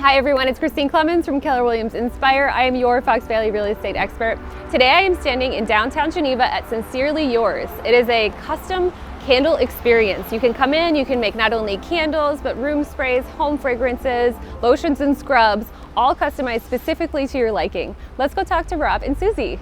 Hi everyone, it's Kristine Clemens from Keller Williams Inspire. I am your Fox Valley real estate expert. Today I am standing in downtown Geneva at Scentcerely Yours. It is a custom candle experience. You can come in, you can make not only candles, but room sprays, home fragrances, lotions and scrubs, all customized specifically to your liking. Let's go talk to Rob and Susie.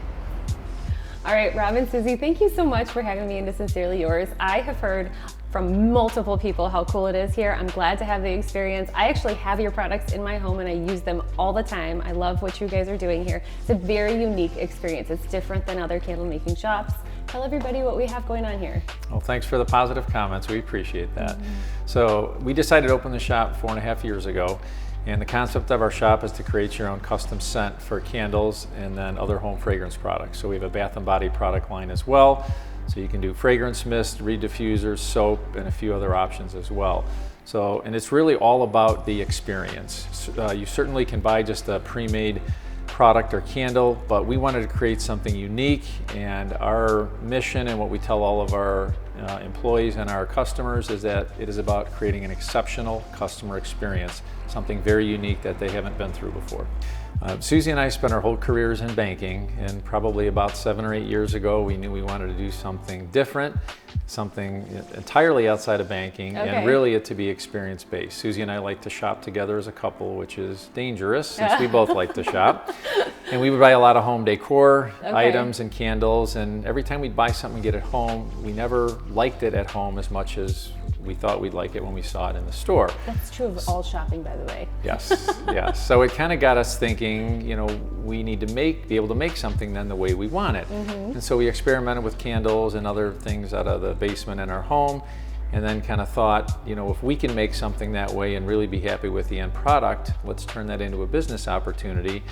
All right, Rob and Susie, thank you so much for having me into Scentcerely Yours. I have heard from multiple people how cool it is here. I'm glad to have the experience. I actually have your products in my home and I use them all the time. I love what you guys are doing here. It's a very unique experience. It's different than other candle making shops. Tell everybody what we have going on here. Well, thanks for the positive comments. We appreciate that. So we decided to open the shop 4.5 years ago. And the concept of our shop is to create your own custom scent for candles and then other home fragrance products. So we have a bath and body product line as well. So you can do fragrance mist, reed diffusers, soap, and a few other options as well. So, and it's really all about the experience. You certainly can buy just a pre-made product or candle, but we wanted to create something unique, and our mission and what we tell all of our employees and our customers is that it is about creating an exceptional customer experience, something very unique that they haven't been through before. Susie and I spent our whole careers in banking, and probably about 7 or 8 years ago we knew we wanted to do something different, something entirely outside of banking, and really it to be experience-based. Susie and I like to shop together as a couple, which is dangerous since we both like to shop. And we would buy a lot of home decor items and candles, and every time we'd buy something and get it home, we never liked it at home as much as we thought we'd like it when we saw it in the store. That's true of all shopping, by the way. Yes, yes. So it kind of got us thinking, you know, we need to be able to make something then the way we want it. And so we experimented with candles and other things out of the basement in our home, and then kind of thought, you know, if we can make something that way and really be happy with the end product, let's turn that into a business opportunity.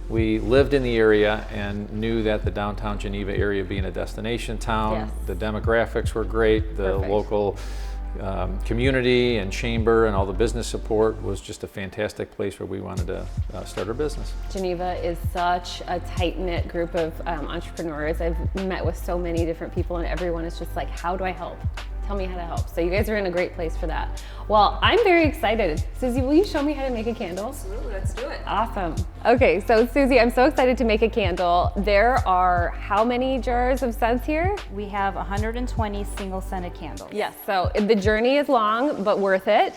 We lived in the area and knew that the downtown Geneva area being a destination town, the demographics were great, the local community and chamber and all the business support was just a fantastic place where we wanted to start our business. Geneva is such a tight-knit group of entrepreneurs. I've met with so many different people and everyone is just like, how do I help? Tell me how to help. So you guys are in a great place for that. Well, I'm very excited. Susie, will you show me how to make a candle? Absolutely, let's do it. Awesome. Okay, so Susie, I'm so excited to make a candle. There are how many jars of scents here? We have 120 single scented candles. Yes, so the journey is long, but worth it.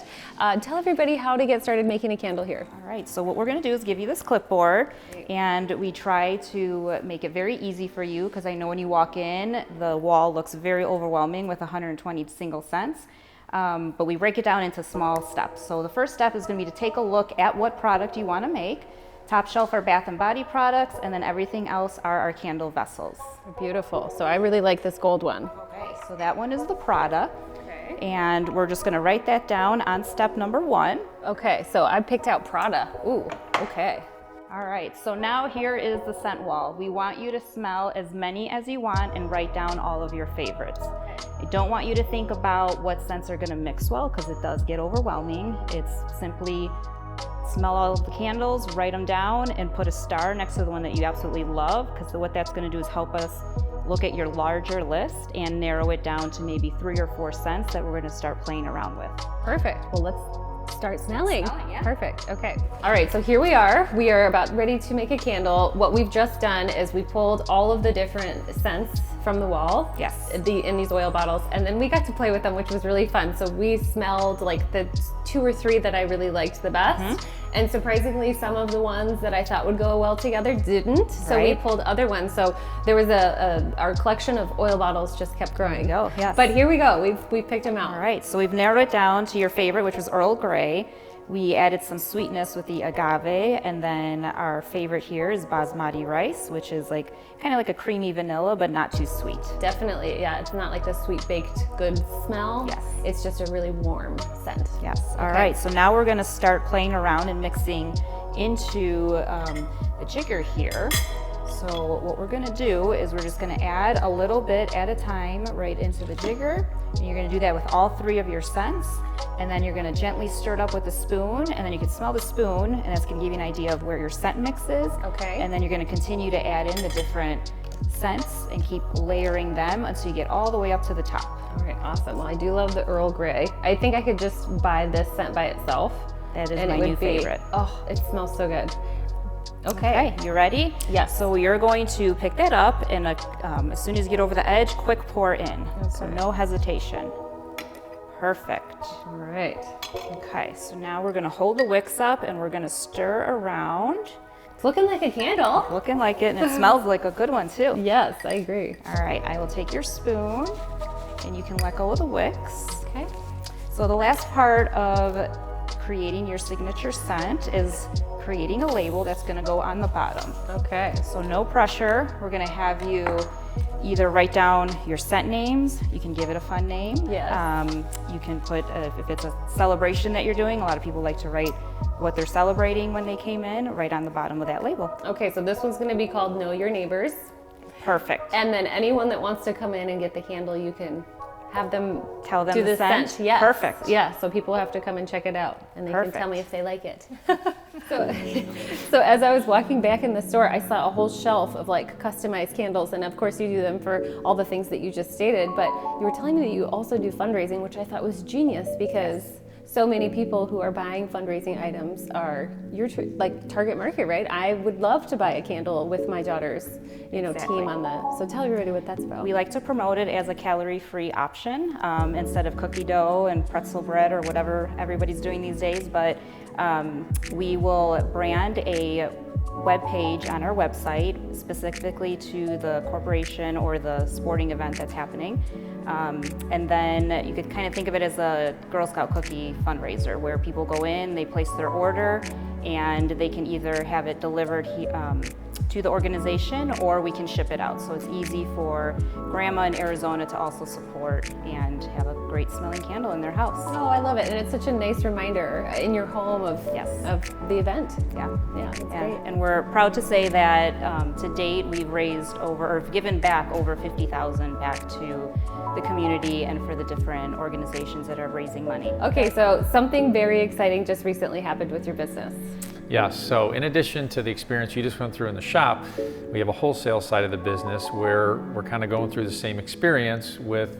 Tell everybody how to get started making a candle here. All right, so what we're gonna do is give you this clipboard, and we try to make it very easy for you, because I know when you walk in, the wall looks very overwhelming with 120 single scents. But we break it down into small steps. So the first step is going to be to take a look at what product you want to make. Top shelf are bath and body products, and then everything else are our candle vessels. Beautiful. So I really like this gold one. Okay, so that one is the product. And we're just going to write that down on step number 1. Okay, so I picked out Prada. Ooh, okay. All right, so now here is the scent wall. We want you to smell as many as you want and write down all of your favorites. I don't want you to think about what scents are gonna mix well, because it does get overwhelming. It's simply smell all of the candles, write them down, and put a star next to the one that you absolutely love, because what that's gonna do is help us look at your larger list and narrow it down to maybe 3 or 4 scents that we're gonna start playing around with. Perfect. Well, let's start smelling. Yeah. Perfect. Okay. All right, so here we are. We are about ready to make a candle. What we've just done is we pulled all of the different scents from the wall. Yes. In these oil bottles, and then we got to play with them, which was really fun. So we smelled like the 2 or 3 that I really liked the best. And surprisingly, some of the ones that I thought would go well together didn't. So we pulled other ones. So there was our collection of oil bottles just kept growing. There you go, yes. But here we go. We've picked them out. All right, so we've narrowed it down to your favorite, which was Earl Grey. We added some sweetness with the agave, and then our favorite here is basmati rice, which is like kind of like a creamy vanilla, but not too sweet. Definitely, yeah. It's not like the sweet baked good smell. Yes. It's just a really warm scent. Yes. All right, so now we're gonna start playing around and mixing into the jigger here. So what we're gonna do is we're just gonna add a little bit at a time right into the jigger. And you're gonna do that with all 3 of your scents. And then you're gonna gently stir it up with a spoon, and then you can smell the spoon, and that's gonna give you an idea of where your scent mix is. Okay. And then you're gonna continue to add in the different scents and keep layering them until you get all the way up to the top. All right, awesome. Well, I do love the Earl Grey. I think I could just buy this scent by itself. That is And my it would new favorite. Oh, it smells so good. Okay, you ready? Yes. So you're going to pick that up and as soon as you get over the edge, quick pour in. So Okay. no hesitation. Perfect. All right. Okay, so now we're gonna hold the wicks up and we're gonna stir around. It's looking like a candle. Looking like it, and it smells like a good one too. Yes, I agree. All right, I will take your spoon and you can let go of the wicks. Okay. So the last part of creating your signature scent is creating a label that's gonna go on the bottom. Okay. So no pressure. We're gonna have you either write down your scent names. You can give it a fun name. Yes. You can put, if it's a celebration that you're doing, a lot of people like to write what they're celebrating when they came in, right on the bottom of that label. Okay, so this one's going to be called Know Your Neighbors. Perfect. And then anyone that wants to come in and get the candle, you can have them Tell them do the the scent. scent. Yes. Perfect. Yeah, so people have to come and check it out, and they Perfect. can tell me if they like it. So as I was walking back in the store, I saw a whole shelf of like customized candles, and of course you do them for all the things that you just stated, but you were telling me that you also do fundraising, which I thought was genius because so many people who are buying fundraising items are your like target market, right? I would love to buy a candle with my daughter's, Exactly. team on the. So tell everybody what that's about. We like to promote it as a calorie-free option instead of cookie dough and pretzel bread or whatever everybody's doing these days. But we will brand a web page on our website specifically to the corporation or the sporting event that's happening. And then you could kind of think of it as a Girl Scout cookie fundraiser where people go in, they place their order, and they can either have it delivered to the organization or we can ship it out. So it's easy for grandma in Arizona to also support and have a great smelling candle in their house. Oh, I love it, and it's such a nice reminder in your home of the event. Yeah. That's great. And we're proud to say that to date we've raised or given back over $50,000 back to the community and for the different organizations that are raising money. Okay, so something very exciting just recently happened with your business. Yes, so in addition to the experience you just went through in the shop, we have a wholesale side of the business where we're kind of going through the same experience with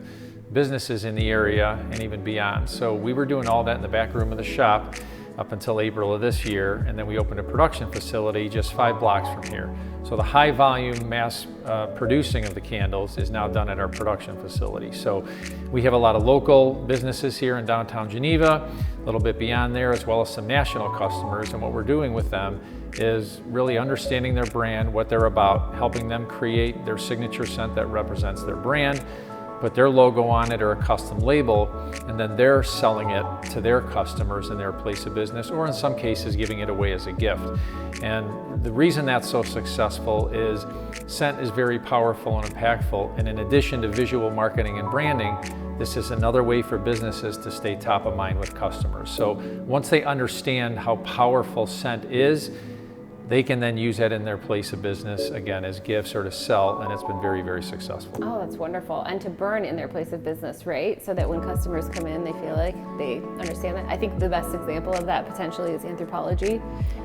businesses in the area and even beyond. So we were doing all that in the back room of the shop up until April of this year, and then we opened a production facility just 5 blocks from here. So the high volume mass producing of the candles is now done at our production facility. So we have a lot of local businesses here in downtown Geneva, a little bit beyond there, as well as some national customers. And what we're doing with them is really understanding their brand, what they're about, helping them create their signature scent that represents their brand, put their logo on it or a custom label, and then they're selling it to their customers in their place of business, or in some cases giving it away as a gift. And the reason that's so successful is scent is very powerful and impactful, and in addition to visual marketing and branding, this is another way for businesses to stay top of mind with customers. So once they understand how powerful scent is, they can then use that in their place of business, again, as gifts or to sell, and it's been very, very successful. Oh, that's wonderful. And to burn in their place of business, right? So that when customers come in, they feel like they understand it. I think the best example of that potentially is Anthropologie.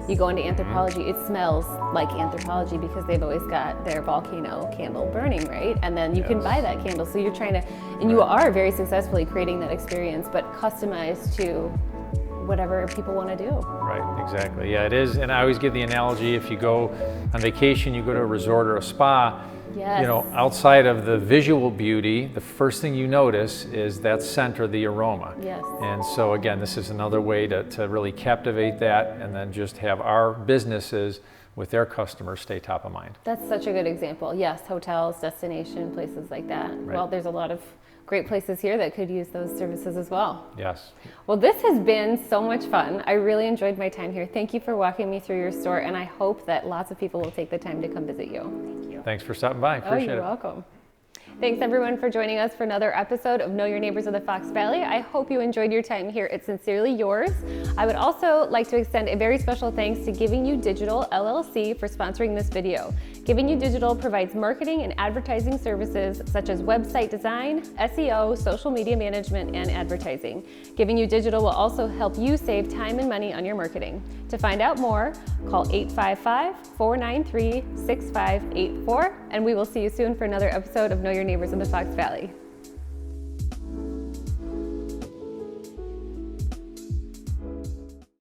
You go into Anthropologie, it smells like Anthropologie because they've always got their volcano candle burning, right? And then you can buy that candle. So you're trying to, and you are very successfully creating that experience, but customized to whatever people want to do. Right, exactly. Yeah, it is. And I always give the analogy, if you go on vacation, you go to a resort or a spa, Yes. Outside of the visual beauty, the first thing you notice is that scent or the aroma. Yes. And so again, this is another way to really captivate that and then just have our businesses with their customers stay top of mind. That's such a good example. Yes, hotels, destination, places like that. Right. Well, there's a lot of great places here that could use those services as well. Yes. Well, this has been so much fun. I really enjoyed my time here. Thank you for walking me through your store, and I hope that lots of people will take the time to come visit you. Thank you. Thanks for stopping by. Appreciate you're it. welcome. Thanks everyone for joining us for another episode of Know Your Neighbors of the Fox Valley. I hope you enjoyed your time here at Scentcerely Yours. I would also like to extend a very special thanks to Giving You Digital LLC for sponsoring this video. Giving You Digital provides marketing and advertising services such as website design, SEO, social media management, and advertising. Giving You Digital will also help you save time and money on your marketing. To find out more, call 855-493-6584, and we will see you soon for another episode of Know Your Neighbors in the Fox Valley.